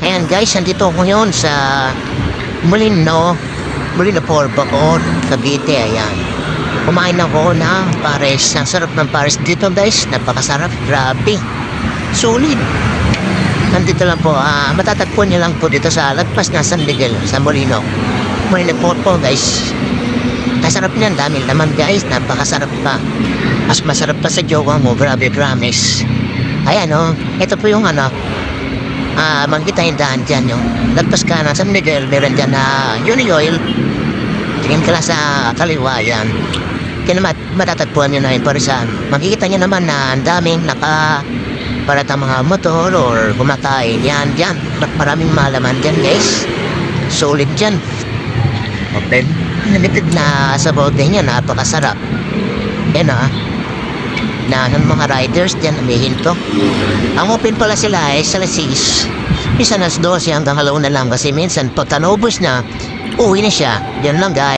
Ayan guys, nandito ako ngayon sa Molino Port, Bacoor, Cavite. Ayan. Kumain ako ng pares. Ang sarap ng pares dito guys. Napakasarap. Grabe. Sulit. Nandito lang po. Matatagpuan niyo lang po dito sa lagpas ng San Miguel, sa Molino Port po guys. Masarap niyan. Dami naman guys. Napakasarap pa. Mas masarap pa sa jowa mo. Grabe, promise. Ayan o. Ito po yung makikita yung daan dyan yung lagpas ka na San Miguel, meron dyan na Unioil. Tingin ka lang sa kaliwa yan. Kaya naman matatagpuan nyo na yung parisan. Makikita nyo naman na ang daming paratang mga motor or kumakain. Yan dyan. Maraming malaman dyan guys. Solid dyan. Okay. Nalipid na sa bote niya. Napakasarap. Yan na ng mga riders dyan humihinto. Ang open pala sila ay sa alas 6. Minsan alas 12 hanggang 2 na lang kasi minsan pagka naubos na, uwi na siya. Yan lang guys.